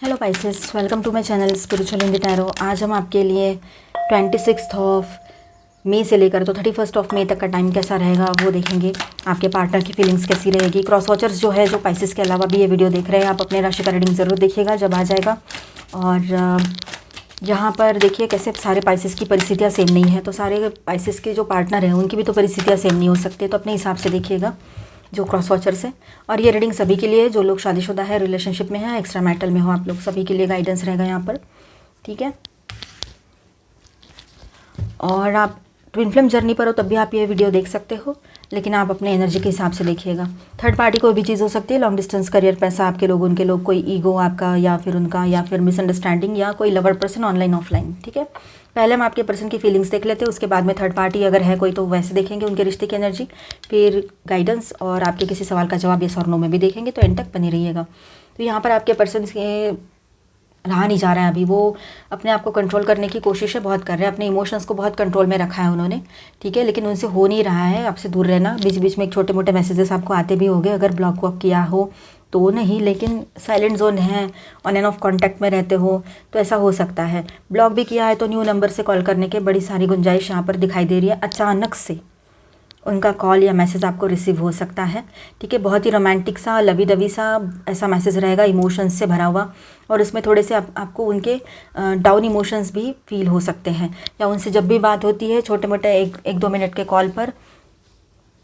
Hello Pisces, welcome to my channel spiritual in the tarot. आज हम आपके लिए 26 ऑफ मई से लेकर तो 31 ऑफ मई तक का टाइम कैसा रहेगा वो देखेंगे। आपके पार्टनर की फीलिंग्स कैसी रहेगी। क्रॉस वॉचर्स जो है, जो पाइसेस के अलावा भी ये वीडियो देख रहे हैं, आप अपने राशि का रीडिंग ज़रूर देखिएगा जब आ जाएगा। और यहाँ पर देखिए कैसे सारे पाइसेस की परिस्थितियाँ सेम नहीं है, तो सारे पाइसेस के जो पार्टनर हैं उनकी भी तो परिस्थितियाँ सेम नहीं हो सकती, तो अपने हिसाब से देखिएगा जो क्रॉस वॉचर्स है। और ये रीडिंग सभी के लिए, जो लोग शादीशुदा है, रिलेशनशिप में है, एक्स्ट्रा मैरिटल में हो, आप लोग सभी के लिए गाइडेंस रहेगा यहाँ पर, ठीक है। और आप ट्विन फ्लेम जर्नी पर हो तब भी आप ये वीडियो देख सकते हो, लेकिन आप अपने एनर्जी के हिसाब से देखिएगा। थर्ड पार्टी कोई भी चीज़ हो सकती है, लॉन्ग डिस्टेंस, करियर, पैसा, आपके लोग, उनके लोग, कोई ईगो आपका या फिर उनका, या फिर मिसअंडरस्टैंडिंग, या कोई लवर पर्सन ऑनलाइन ऑफलाइन, ठीक है। पहले हम आपके पर्सन की फीलिंग्स देख लेते हैं, उसके बाद में थर्ड पार्टी अगर है कोई तो वैसे देखेंगे उनके रिश्ते की एनर्जी, फिर गाइडेंस, और आपके किसी सवाल का जवाब यस और नो में भी देखेंगे, तो एंड तक बने रहिएगा। तो यहाँ पर आपके पर्सन के रहा नहीं जा रहा है अभी, वो अपने आप को कंट्रोल करने की कोशिशें बहुत कर रहे हैं, अपने इमोशंस को बहुत कंट्रोल में रखा है उन्होंने, ठीक है, लेकिन उनसे हो नहीं रहा है। आपसे दूर रहना, बीच बीच में एक छोटे मोटे मैसेजेस आपको आते भी होंगे, अगर ब्लॉक वॉक किया हो तो नहीं, लेकिन साइलेंट जोन है, ऑन एंड ऑफ कांटेक्ट में रहते हो तो ऐसा हो सकता है। ब्लॉक भी किया है तो न्यू नंबर से कॉल करने के बड़ी सारी गुंजाइश यहाँ पर दिखाई दे रही है। अचानक से उनका कॉल या मैसेज आपको रिसीव हो सकता है, ठीक है। बहुत ही रोमांटिक सा, लवी दवी सा ऐसा मैसेज रहेगा, इमोशंस से भरा हुआ, और उसमें थोड़े से आपको उनके डाउन इमोशंस भी फील हो सकते हैं, या उनसे जब भी बात होती है छोटे मोटे एक दो मिनट के कॉल पर,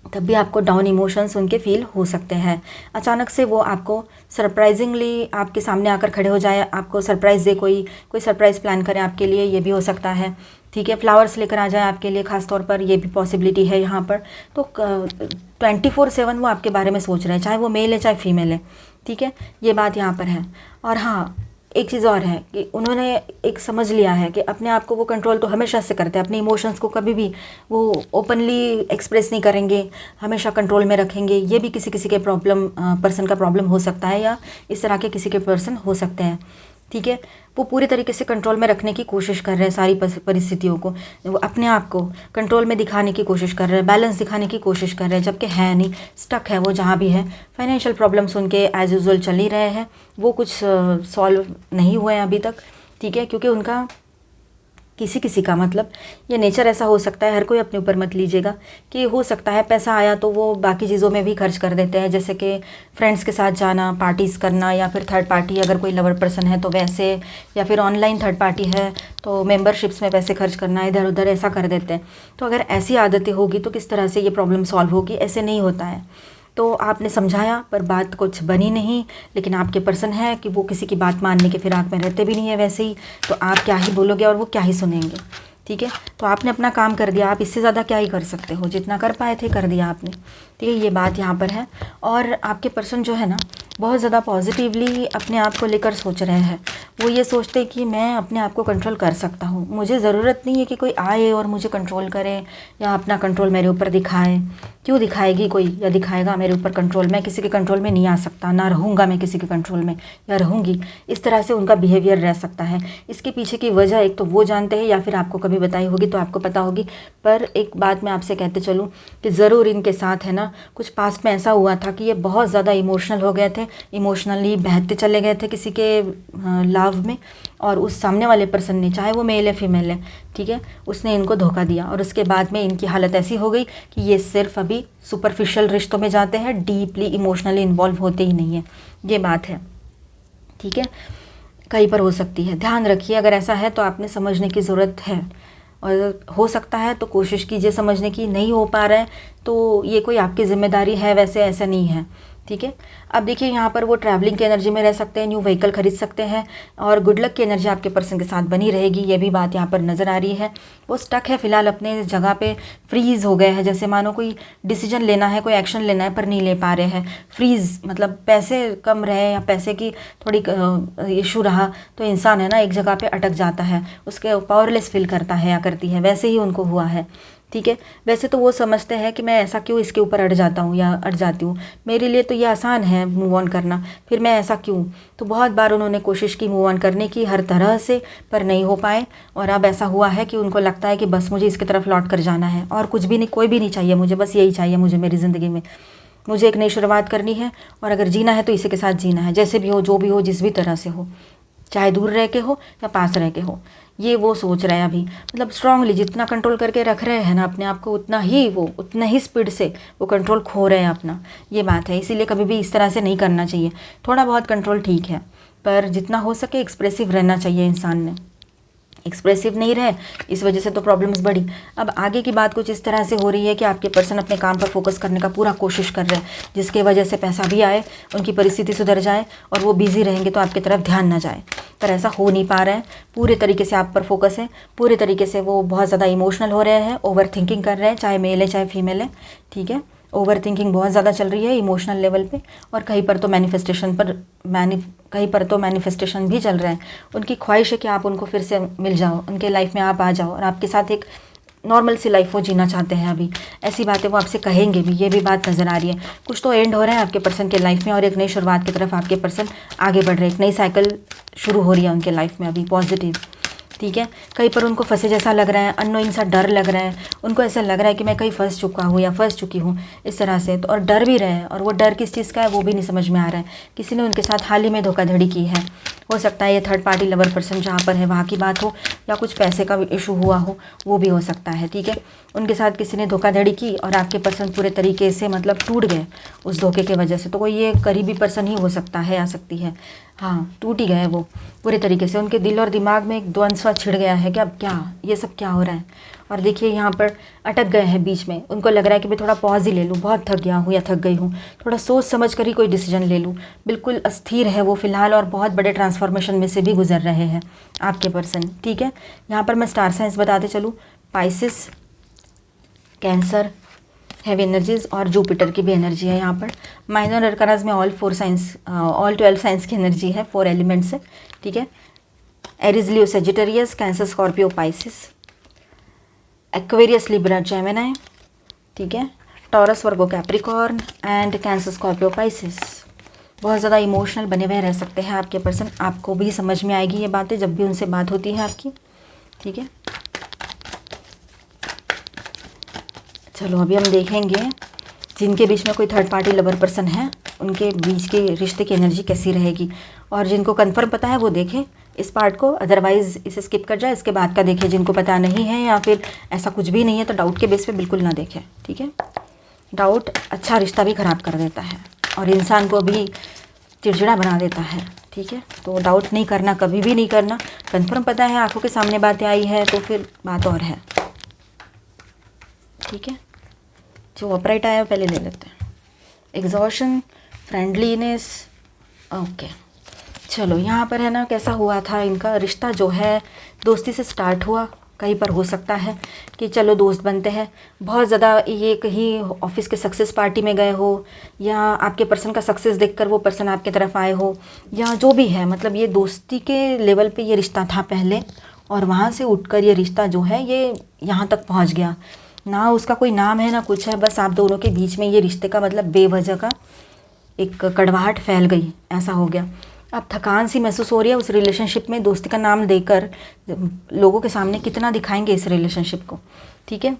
तब भी आपको डाउन इमोशंस उनके फील हो सकते हैं। अचानक से वो आपको सरप्राइजिंगली आपके सामने आकर खड़े हो जाए, आपको सरप्राइज़ दे, कोई सरप्राइज़ प्लान करें आपके लिए, ये भी हो सकता है, ठीक है। फ्लावर्स लेकर आ जाए आपके लिए खास तौर पर, ये भी पॉसिबिलिटी है यहाँ पर। तो 24/7 वो आपके बारे में सोच रहे हैं, चाहे वो मेल है चाहे फीमेल है, ठीक है, ये बात यहाँ पर है। और हाँ, एक चीज़ और है कि उन्होंने एक समझ लिया है कि अपने आप को वो कंट्रोल तो हमेशा से करते हैं, अपने इमोशंस को कभी भी वो ओपनली एक्सप्रेस नहीं करेंगे, हमेशा कंट्रोल में रखेंगे। ये भी किसी किसी के पर्सन का प्रॉब्लम हो सकता है, या इस तरह के किसी के पर्सन हो सकते हैं, ठीक है। वो पूरी तरीके से कंट्रोल में रखने की कोशिश कर रहे हैं सारी परिस्थितियों को, वो अपने आप को कंट्रोल में दिखाने की कोशिश कर रहे हैं, बैलेंस दिखाने की कोशिश कर रहे हैं, जबकि है नहीं, स्टक है वो जहाँ भी है। फाइनेंशियल प्रॉब्लम्स उनके एज यूजुअल चल ही रहे हैं, वो कुछ सॉल्व नहीं हुए हैं अभी तक, ठीक है, क्योंकि उनका किसी किसी का मतलब ये नेचर ऐसा हो सकता है, हर कोई अपने ऊपर मत लीजिएगा, कि हो सकता है पैसा आया तो वो बाकी चीज़ों में भी खर्च कर देते हैं, जैसे कि फ्रेंड्स के साथ जाना, पार्टीज़ करना, या फिर थर्ड पार्टी अगर कोई लवर पर्सन है तो वैसे, या फिर ऑनलाइन थर्ड पार्टी है तो मेंबरशिप्स में पैसे खर्च करना, इधर उधर ऐसा कर देते हैं। तो अगर ऐसी आदतें होगी तो किस तरह से ये प्रॉब्लम सॉल्व होगी, ऐसे नहीं होता है। तो आपने समझाया पर बात कुछ बनी नहीं, लेकिन आपके पर्सन है कि वो किसी की बात मानने के फिराक में रहते भी नहीं है वैसे ही, तो आप क्या ही बोलोगे और वो क्या ही सुनेंगे, ठीक है। तो आपने अपना काम कर दिया, आप इससे ज़्यादा क्या ही कर सकते हो, जितना कर पाए थे कर दिया आपने, ठीक है, ये बात यहाँ पर है। और आपके पर्सन जो है ना, बहुत ज़्यादा पॉजिटिवली अपने आप को लेकर सोच रहे हैं। वो ये सोचते हैं कि मैं अपने आप को कंट्रोल कर सकता हूँ, मुझे ज़रूरत नहीं है कि कोई आए और मुझे कंट्रोल करे या अपना कंट्रोल मेरे ऊपर दिखाए। क्यों दिखाएगी कोई या दिखाएगा मेरे ऊपर कंट्रोल? मैं किसी के कंट्रोल में नहीं आ सकता, ना रहूँगा मैं किसी के कंट्रोल में, या रहूँगी, इस तरह से उनका बिहेवियर रह सकता है। इसके पीछे की वजह एक तो वो जानते हैं, या फिर आपको कभी बताई होगी तो आपको पता होगी। पर एक बात मैं आपसे कहते चलूँ कि ज़रूर इनके साथ है ना, कुछ पास्ट में ऐसा हुआ था कि ये बहुत ज़्यादा इमोशनल हो गए थे, इमोशनली बहते चले गए थे किसी के लव में, और उस सामने वाले पर्सन ने, चाहे वो मेल है फीमेल है, ठीक है, उसने इनको धोखा दिया, और उसके बाद में इनकी हालत ऐसी हो गई कि ये सिर्फ अभी सुपरफिशियल रिश्तों में जाते हैं, डीपली इमोशनली इन्वॉल्व होते ही नहीं है, ये बात है, ठीक है। कहीं पर हो सकती है, ध्यान रखिए, अगर ऐसा है तो आपने समझने की ज़रूरत है, और हो सकता है तो कोशिश कीजिए समझने की। नहीं हो पा रहा है तो ये कोई आपकी ज़िम्मेदारी है, वैसे ऐसा नहीं है, ठीक है। अब देखिए यहाँ पर वो ट्रैवलिंग की एनर्जी में रह सकते हैं, न्यू व्हीकल खरीद सकते हैं, और गुड लक की एनर्जी आपके पर्सन के साथ बनी रहेगी, ये भी बात यहाँ पर नज़र आ रही है। वो स्टक है फिलहाल अपने जगह पे, फ्रीज़ हो गए हैं, जैसे मानो कोई डिसीजन लेना है, कोई एक्शन लेना है पर नहीं ले पा रहे हैं। फ्रीज़ मतलब पैसे कम रहे या पैसे की थोड़ी इशू रहा तो इंसान है ना एक जगह पे अटक जाता है, उसके पावरलेस फील करता है या करती है, वैसे ही उनको हुआ है, ठीक है। वैसे तो वो समझते हैं कि मैं ऐसा क्यों इसके ऊपर अड़ जाता हूँ या अड़ जाती हूँ, मेरे लिए तो ये आसान है मूव ऑन करना, फिर मैं ऐसा क्यों। तो बहुत बार उन्होंने कोशिश की मूव ऑन करने की हर तरह से, पर नहीं हो पाए, और अब ऐसा हुआ है कि उनको लगता है कि बस मुझे इसकी तरफ लौट कर जाना है, और कुछ भी नहीं, कोई भी नहीं चाहिए मुझे, बस यही चाहिए मुझे मेरी ज़िंदगी में। मुझे एक नई शुरुआत करनी है, और अगर जीना है तो इसी के साथ जीना है, जैसे भी हो, जो भी हो, जिस भी तरह से हो, चाहे दूर रह के हो या पास रह के हो, ये वो सोच रहे हैं अभी। मतलब स्ट्रांगली जितना कंट्रोल करके रख रहे हैं ना अपने आप को, उतना ही स्पीड से वो कंट्रोल खो रहे हैं अपना, ये बात है। इसीलिए कभी भी इस तरह से नहीं करना चाहिए। थोड़ा बहुत कंट्रोल ठीक है, पर जितना हो सके एक्सप्रेसिव रहना चाहिए इंसान ने। एक्सप्रेसिव नहीं रहे, इस वजह से तो प्रॉब्लम्स बढ़ी। अब आगे की बात कुछ इस तरह से हो रही है कि आपके पर्सन अपने काम पर फोकस करने का पूरा कोशिश कर रहे हैं, जिसके वजह से पैसा भी आए, उनकी परिस्थिति सुधर जाए और वो बिजी रहेंगे तो आपकी तरफ ध्यान ना जाए। पर ऐसा हो नहीं पा रहा है। पूरे तरीके से आप पर फोकस है, पूरे तरीके से वो बहुत ज़्यादा इमोशनल हो रहे हैं, ओवर थिंकिंग कर रहे हैं, चाहे मेल है चाहे फीमेल है, ठीक है। ओवर थिंकिंग बहुत ज़्यादा चल रही है इमोशनल लेवल पे, और कहीं पर तो मैनिफेस्टेशन भी चल रहा है। उनकी ख्वाहिश है कि आप उनको फिर से मिल जाओ, उनके लाइफ में आप आ जाओ और आपके साथ एक नॉर्मल सी लाइफ वो जीना चाहते हैं। अभी ऐसी बातें वो आपसे कहेंगे भी, ये भी बात नज़र आ रही है। कुछ तो एंड हो रहा है आपके पर्सन के लाइफ में और एक नई शुरुआत की तरफ आपके पर्सन आगे बढ़ रहे हैं। एक नई साइकिल शुरू हो रही है उनके लाइफ में अभी, पॉजिटिव, ठीक है। कहीं पर उनको फंसे जैसा लग रहा है, अननोइंग सा डर लग रहा है, उनको ऐसा लग रहा है कि मैं कहीं फंस चुका हूँ या फंस चुकी हूँ, इस तरह से। तो और डर भी रहे हैं, और वो डर किस चीज़ का है वो भी नहीं समझ में आ रहा है। किसी ने उनके साथ हाल ही में धोखाधड़ी की है, हो सकता है ये थर्ड पार्टी लवर पर्सन जहाँ पर है वहाँ की बात हो, या कुछ पैसे का इशू हुआ हो, वो भी हो सकता है, ठीक है। उनके साथ किसी ने धोखाधड़ी की और आपके पर्सन पूरे तरीके से मतलब टूट गए उस धोखे के वजह से। तो कोई ये करीबी पर्सन ही हो सकता है, आ सकती है, हाँ, टूट ही गए वो पूरे तरीके से। उनके दिल और दिमाग में एक द्वंद्व सा छिड़ गया है कि अब क्या, ये सब क्या हो रहा है। और देखिए यहाँ पर अटक गए हैं बीच में। उनको लग रहा है कि मैं थोड़ा पॉज ही ले लूँ, बहुत थक गया हूँ या थक गई हूँ, थोड़ा सोच समझ कर ही कोई डिसीजन ले लूँ। बिल्कुल अस्थिर है वो फिलहाल, और बहुत बड़े ट्रांसफॉर्मेशन में से भी गुजर रहे हैं आपके पर्सन, ठीक है। यहाँ पर मैं स्टार साइंस बताते चलूँ, पाइसिस, कैंसर, हैवी एनर्जीज और जुपिटर की भी एनर्जी है यहाँ पर। माइनर अरकानाज में ऑल 12 साइंस की एनर्जी है, 4 एलिमेंट्स है, ठीक है। Aries, Leo, Sagittarius, Cancer, Scorpio, Pisces, Aquarius, Libra, Gemini, ठीक है। Taurus, Virgo, Capricorn and Cancer, Scorpio, Pisces. बहुत ज़्यादा इमोशनल बने हुए रह सकते हैं आपके पर्सन। आपको भी समझ में आएगी ये बातें जब भी उनसे बात होती है आपकी, ठीक है। चलो अभी हम देखेंगे जिनके बीच में कोई थर्ड पार्टी लवर पर्सन है, उनके बीच के रिश्ते की एनर्जी कैसी रहेगी। और जिनको कंफर्म पता है वो देखें इस पार्ट को, अदरवाइज़ इसे स्किप कर जाए, इसके बाद का देखें। जिनको पता नहीं है या फिर ऐसा कुछ भी नहीं है तो डाउट के बेस पे बिल्कुल ना देखें, ठीक है। डाउट अच्छा रिश्ता भी ख़राब कर देता है और इंसान को भी चिड़चिड़ा बना देता है, ठीक है। तो डाउट नहीं करना, कभी भी नहीं करना। कंफर्म पता है, आंखों के सामने बातें आई है तो फिर बात और है, ठीक है। जो ऑपरेट आया पहले ले लेते हैं। Exhaustion, friendliness, okay. चलो यहाँ पर है ना, कैसा हुआ था इनका रिश्ता जो है, दोस्ती से स्टार्ट हुआ। कहीं पर हो सकता है कि चलो दोस्त बनते हैं, बहुत ज़्यादा ये कहीं ऑफिस के सक्सेस पार्टी में गए हो, या आपके पर्सन का सक्सेस देखकर वो पर्सन आपके तरफ आए हो, या जो भी है, मतलब ये दोस्ती के लेवल पे ये रिश्ता था पहले, और वहाँ से उठकर ये रिश्ता जो है ये यहाँ तक पहुँच गया। ना उसका कोई नाम है ना कुछ है, बस आप दोनों के बीच में ये रिश्ते का मतलब बेवजह का एक कड़वाहट फैल गई, ऐसा हो गया। अब थकान सी महसूस हो रही है उस रिलेशनशिप में। दोस्ती का नाम देकर लोगों के सामने कितना दिखाएंगे इस रिलेशनशिप को, ठीक है।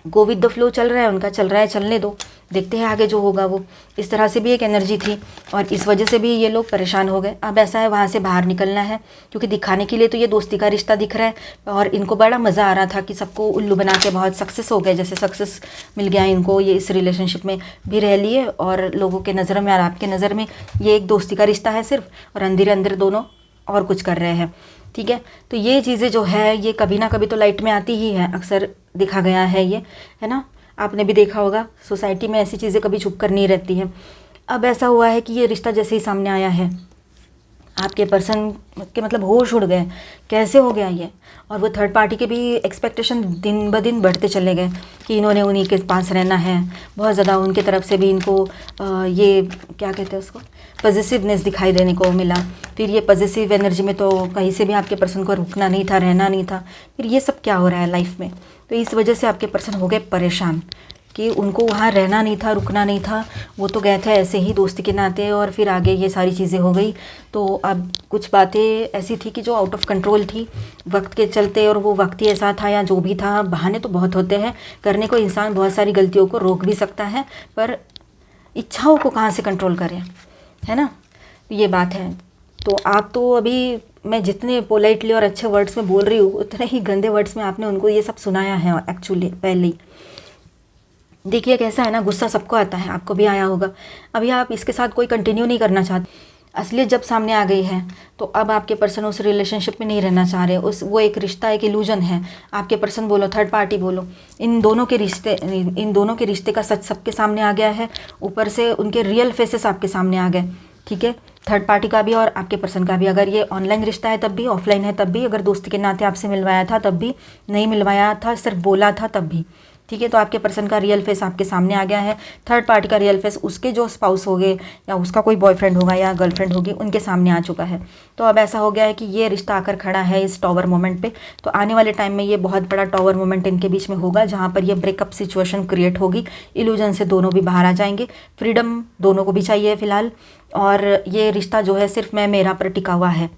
गो विद द फ्लो चल रहा है उनका, चल रहा है, चलने दो, देखते हैं आगे जो होगा वो। इस तरह से भी एक एनर्जी थी और इस वजह से भी ये लोग परेशान हो गए। अब ऐसा है वहाँ से बाहर निकलना है, क्योंकि दिखाने के लिए तो ये दोस्ती का रिश्ता दिख रहा है और इनको बड़ा मज़ा आ रहा था कि सबको उल्लू बना के बहुत सक्सेस हो गए, जैसे सक्सेस मिल गया इनको। ये इस रिलेशनशिप में भी रह लिए और लोगों के नज़र में और आपके नज़र में ये एक दोस्ती का रिश्ता है सिर्फ, और अंदर अंदर दोनों और कुछ कर रहे हैं, ठीक है। तो ये चीज़ें जो है ये कभी ना कभी तो लाइट में आती ही है, अक्सर देखा गया है ये, है ना। आपने भी देखा होगा सोसाइटी में ऐसी चीज़ें कभी छुप कर नहीं रहती हैं। अब ऐसा हुआ है कि ये रिश्ता जैसे ही सामने आया है, आपके पर्सन के मतलब होश उड़ गए, कैसे हो गया ये। और वो थर्ड पार्टी के भी एक्सपेक्टेशन दिन ब दिन बढ़ते चले गए कि इन्होंने उन्हीं के पास रहना है। बहुत ज़्यादा उनके तरफ से भी इनको ये क्या कहते हैं उसको, पॉजिटिवनेस दिखाई देने को मिला। फिर ये पॉजिटिव एनर्जी में तो कहीं से भी आपके पर्सन को रुकना नहीं था, रहना नहीं था। फिर ये सब क्या हो रहा है लाइफ में, तो इस वजह से आपके पर्सन हो गए परेशान कि उनको वहाँ रहना नहीं था, रुकना नहीं था। वो तो गए थे ऐसे ही दोस्ती के नाते, और फिर आगे ये सारी चीज़ें हो गई। तो अब कुछ बातें ऐसी थी कि जो आउट ऑफ कंट्रोल थी वक्त के चलते, और वो वक्त ही ऐसा था या जो भी था। बहाने तो बहुत होते हैं करने को, इंसान बहुत सारी गलतियों को रोक भी सकता है, पर इच्छाओं को कहाँ से कंट्रोल करें, है ना। ये बात है। तो आप तो अभी, मैं जितने पोलाइटली और अच्छे वर्ड्स में बोल रही हूँ उतने ही गंदे वर्ड्स में आपने उनको ये सब सुनाया है एक्चुअली पहले ही। देखिए कैसा है ना, गुस्सा सबको आता है, आपको भी आया होगा। अभी आप इसके साथ कोई कंटिन्यू नहीं करना चाहते, असलियत जब सामने आ गई है तो अब आपके पर्सन उस रिलेशनशिप में नहीं रहना चाह रहे, उस वो एक रिश्ता एक इल्यूजन है। आपके पर्सन बोलो, थर्ड पार्टी बोलो, इन दोनों के रिश्ते का सच सबके सामने आ गया है। ऊपर से उनके रियल फेसेस आपके सामने आ गए, ठीक है, थर्ड पार्टी का भी और आपके पर्सन का भी। अगर ये ऑनलाइन रिश्ता है तब भी, ऑफलाइन है तब भी, अगर दोस्ती के नाते आपसे मिलवाया था तब भी, नहीं मिलवाया था सिर्फ बोला था तब भी, ठीक है। तो आपके पर्सन का रियल फेस आपके सामने आ गया है। थर्ड पार्टी का रियल फेस उसके जो स्पाउस हो गए या उसका कोई बॉयफ्रेंड होगा या गर्लफ्रेंड होगी उनके सामने आ चुका है। तो अब ऐसा हो गया है कि ये रिश्ता आकर खड़ा है इस टॉवर मोमेंट पे। तो आने वाले टाइम में ये बहुत बड़ा टॉवर मोमेंट इनके बीच में होगा, जहाँ पर ये ब्रेकअप सिचुएशन क्रिएट होगी। इल्यूजन से दोनों भी बाहर आ जाएंगे, फ्रीडम दोनों को भी चाहिए फ़िलहाल। और ये रिश्ता जो है सिर्फ मैं मेरा पर टिका हुआ है।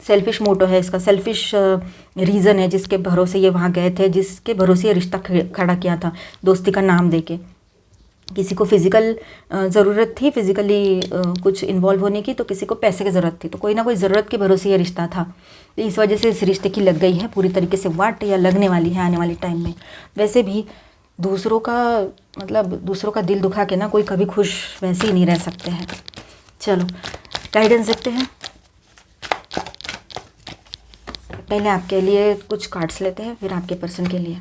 सेल्फिश मोटो है इसका, सेल्फिश रीज़न है जिसके भरोसे ये वहाँ गए थे, जिसके भरोसे ये रिश्ता खड़ा किया था दोस्ती का नाम देके। किसी को फिज़िकल ज़रूरत थी, फिज़िकली कुछ इन्वॉल्व होने की, तो किसी को पैसे की ज़रूरत थी, तो कोई ना कोई ज़रूरत के भरोसे ये रिश्ता था। तो इस वजह से इस रिश्ते की लग गई है पूरी तरीके से वाट, या लगने वाली है आने वाले टाइम में। वैसे भी दूसरों का दिल दुखा के ना कोई कभी खुश वैसे ही नहीं रह सकते हैं। चलो गाइडेंस देखते हैं। पहले आपके लिए कुछ कार्ड्स लेते हैं, फिर आपके पर्सन के लिए।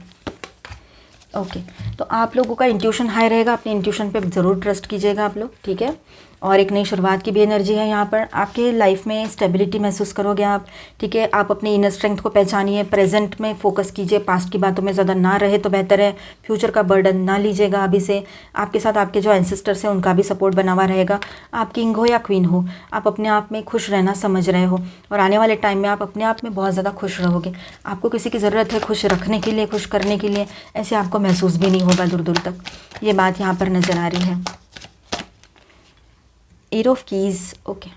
ओके, तो आप लोगों का इंट्यूशन हाई रहेगा, अपने इंट्यूशन पे ज़रूर ट्रस्ट कीजिएगा आप लोग, ठीक है। और एक नई शुरुआत की भी एनर्जी है यहाँ पर। आपके लाइफ में स्टेबिलिटी महसूस करोगे आप, ठीक है। आप अपनी इनर स्ट्रेंथ को पहचानिए, प्रेजेंट में फोकस कीजिए, पास्ट की बातों में ज़्यादा ना रहे तो बेहतर है। फ्यूचर का बर्डन ना लीजिएगा अभी से। आपके साथ आपके जो एंसेस्टर्स हैं उनका भी सपोर्ट बना हुआ रहेगा। आप किंग हो या क्वीन हो, आप अपने आप में खुश रहना समझ रहे हो, और आने वाले टाइम में आप अपने आप में बहुत ज़्यादा खुश रहोगे। आपको किसी की ज़रूरत है खुश रखने के लिए, खुश करने के लिए, ऐसे आपको महसूस भी नहीं होगा दूर दूर तक। ये बात यहाँ पर नज़र आ रही है। Eight of keys, okay.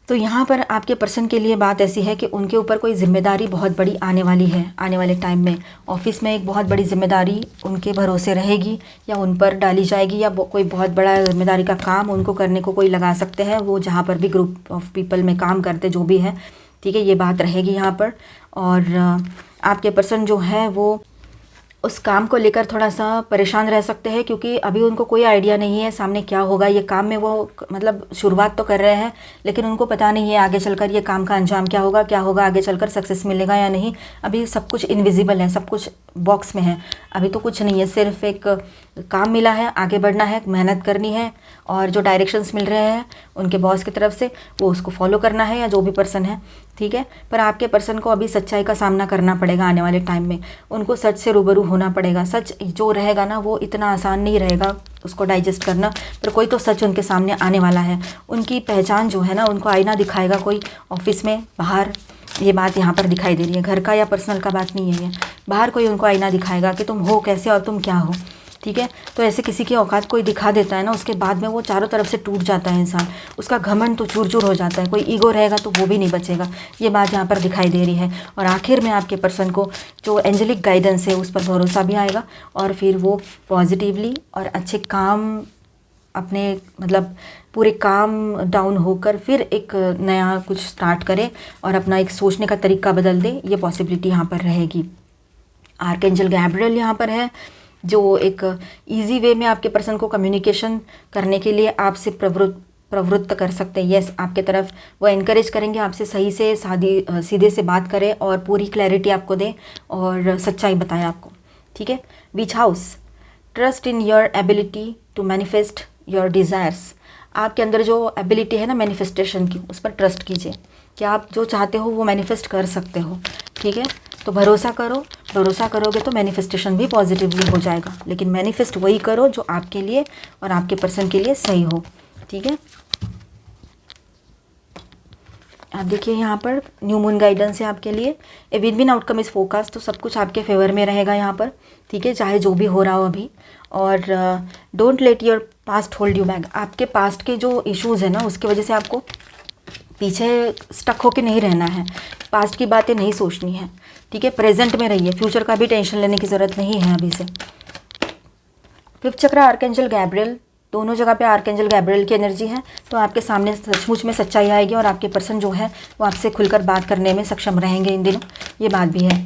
तो यहाँ पर आपके पर्सन के लिए बात ऐसी है कि उनके ऊपर कोई जिम्मेदारी बहुत बड़ी आने वाली है। आने वाले टाइम में ऑफिस में एक बहुत बड़ी जिम्मेदारी उनके भरोसे रहेगी, या उन पर डाली जाएगी, या कोई बहुत बड़ा जिम्मेदारी का काम उनको करने को कोई लगा सकते हैं, वो जहाँ पर भी ग्रुप ऑफ पीपल में काम करते जो भी है, ठीक है। ये बात रहेगी यहाँ पर। और आपके पर्सन जो है वो उस काम को लेकर थोड़ा सा परेशान रह सकते हैं, क्योंकि अभी उनको कोई आइडिया नहीं है सामने क्या होगा। ये काम में वो शुरुआत तो कर रहे हैं, लेकिन उनको पता नहीं है आगे चलकर ये काम का अंजाम क्या होगा, आगे चलकर सक्सेस मिलेगा या नहीं। अभी सब कुछ इनविजिबल है, सब कुछ बॉक्स में है, अभी तो कुछ नहीं है। सिर्फ एक काम मिला है, आगे बढ़ना है, मेहनत करनी है, और जो डायरेक्शंस मिल रहे हैं उनके बॉस की तरफ से वो उसको फॉलो करना है, या जो भी पर्सन है, ठीक है। पर आपके पर्सन को अभी सच्चाई का सामना करना पड़ेगा आने वाले टाइम में। उनको सच से रूबरू होना पड़ेगा। सच जो रहेगा ना वो इतना आसान नहीं रहेगा उसको डाइजेस्ट करना, पर कोई तो सच उनके सामने आने वाला है। उनकी पहचान जो है ना, उनको आईना दिखाएगा कोई ऑफिस में, बाहर। ये बात यहाँ पर दिखाई दे रही है, घर का या पर्सनल का बात नहीं है ये। बाहर कोई उनको आईना दिखाएगा कि तुम हो कैसे और तुम क्या हो, ठीक है। तो ऐसे किसी की औकात कोई दिखा देता है ना, उसके बाद में वो चारों तरफ से टूट जाता है इंसान। उसका घमंड तो चूर चूर हो जाता है। कोई ईगो रहेगा तो वो भी नहीं बचेगा। ये बात यहाँ पर दिखाई दे रही है। और आखिर में आपके पर्सन को जो एंजेलिक गाइडेंस है उस पर भरोसा भी आएगा, और फिर वो पॉजिटिवली और अच्छे काम अपने पूरे काम डाउन होकर फिर एक नया कुछ स्टार्ट करे और अपना एक सोचने का तरीका बदल दे। ये पॉसिबिलिटी यहाँ पर रहेगी। आर्कएंजल गैब्रियल यहाँ पर है, जो एक इजी वे में आपके पर्सन को कम्युनिकेशन करने के लिए आपसे प्रवृत्त कर सकते हैं। यस, आपके तरफ वो एनकरेज करेंगे, आपसे सही से सीधे से बात करें और पूरी क्लैरिटी आपको दें और सच्चाई बताएं आपको, ठीक है। Which house, trust in your ability to manifest your desires. आपके अंदर जो एबिलिटी है ना मैनिफेस्टेशन की, उस पर ट्रस्ट कीजिए कि आप जो चाहते हो वो मैनिफेस्ट कर सकते हो, ठीक है। तो भरोसा करो, भरोसा करोगे तो मैनिफेस्टेशन भी पॉजिटिवली हो जाएगा। लेकिन मैनिफेस्ट वही करो जो आपके लिए और आपके पर्सन के लिए सही हो, ठीक है। आप देखिए यहाँ पर न्यू मून गाइडेंस है आपके लिए। A win win outcome is focus, तो सब कुछ आपके फेवर में रहेगा यहाँ पर, ठीक है, चाहे जो भी हो रहा हो अभी। और don't let your past hold you back. आपके पास्ट के जो इश्यूज़ है ना, उसकी वजह से आपको पीछे स्टक होके नहीं रहना है। पास्ट की बातें नहीं सोचनी है, ठीक है। प्रेजेंट में रहिए, फ्यूचर का भी टेंशन लेने की ज़रूरत नहीं है अभी से। फिफ्थ चक्र आर्कएंजल गैब्रियल दोनों जगह पे आर्कएंजल गैब्रियल की एनर्जी है। तो आपके सामने सचमुच में सच्चाई आएगी और आपके पर्सन जो है वो आपसे खुलकर बात करने में सक्षम रहेंगे इन दिनों, ये बात भी है।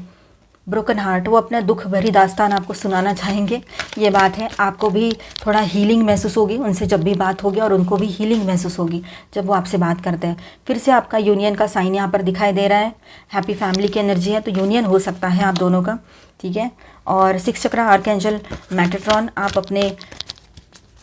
ब्रोकन हार्ट, वो अपना दुख भरी दास्तान आपको सुनाना चाहेंगे, ये बात है। आपको भी थोड़ा हीलिंग महसूस होगी उनसे जब भी बात होगी, और उनको भी हीलिंग महसूस होगी जब वो आपसे बात करते हैं। फिर से आपका यूनियन का साइन यहाँ पर दिखाई दे रहा है। हैप्पी फैमिली की एनर्जी है, तो यूनियन हो सकता है आप दोनों का, ठीक है। और 6 चक्रा आर्कएंजल मेटाट्रॉन, आप अपने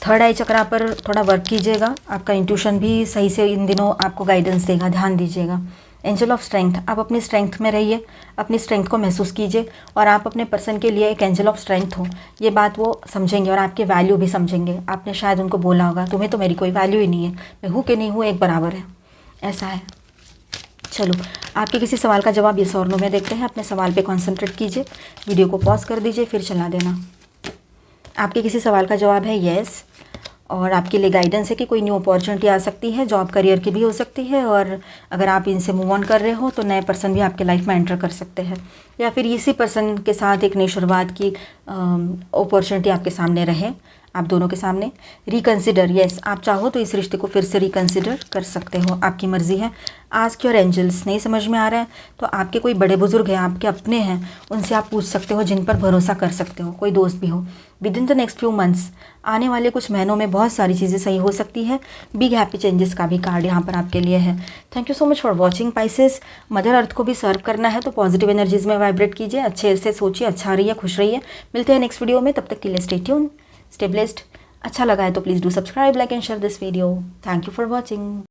3rd आई चक्रा पर थोड़ा वर्क कीजिएगा। आपका इंट्यूशन भी सही से इन दिनों आपको गाइडेंस देगा, ध्यान दीजिएगा। एंजल ऑफ स्ट्रेंथ, आप अपनी स्ट्रेंथ में रहिए, अपनी स्ट्रेंथ को महसूस कीजिए और आप अपने पर्सन के लिए एक एंजल ऑफ स्ट्रेंथ हो, ये बात वो समझेंगे और आपके वैल्यू भी समझेंगे। आपने शायद उनको बोला होगा, तुम्हें तो मेरी कोई वैल्यू ही नहीं है, मैं हूँ कि नहीं हूँ एक बराबर है, ऐसा है। चलो, आपके किसी सवाल का जवाब येस और नो में देखते हैं। अपने सवाल पे कॉन्सेंट्रेट कीजिए, वीडियो को पॉज कर दीजिए, फिर चला देना। आपके किसी सवाल का जवाब है येस, और आपके लिए गाइडेंस है कि कोई न्यू अपॉर्चुनिटी आ सकती है, जॉब करियर की भी हो सकती है, और अगर आप इनसे मूव ऑन कर रहे हो तो नए पर्सन भी आपके लाइफ में एंटर कर सकते हैं, या फिर इसी पर्सन के साथ एक नई शुरुआत की अपॉर्चुनिटी आपके सामने रहे, आप दोनों के सामने। रिकंसिडर, यस, आप चाहो तो इस रिश्ते को फिर से रिकंसिडर कर सकते हो, आपकी मर्ज़ी है। आस्क योर एंजल्स, नहीं समझ में आ रहा है तो आपके कोई बड़े बुजुर्ग हैं, आपके अपने हैं, उनसे आप पूछ सकते हो, जिन पर भरोसा कर सकते हो, कोई दोस्त भी हो। With in the next few months, आने वाले कुछ महीनों में बहुत सारी चीज़ें सही हो सकती है। बिग हैप्पी चेंजेस का भी कार्ड यहाँ पर आपके लिए है। Thank you so much for watching Pisces. Mother earth को भी सर्व करना है तो पॉजिटिव एनर्जीज में वाइब्रेट कीजिए, अच्छे से सोचिए, अच्छा रहिए, खुश रहिए। मिलते हैं नेक्स्ट वीडियो में, तब तक के लिए स्टे ट्यून, स्टे ब्लेस्ड। अच्छा लगा है तो please do subscribe, like and share this video. Thank you for watching.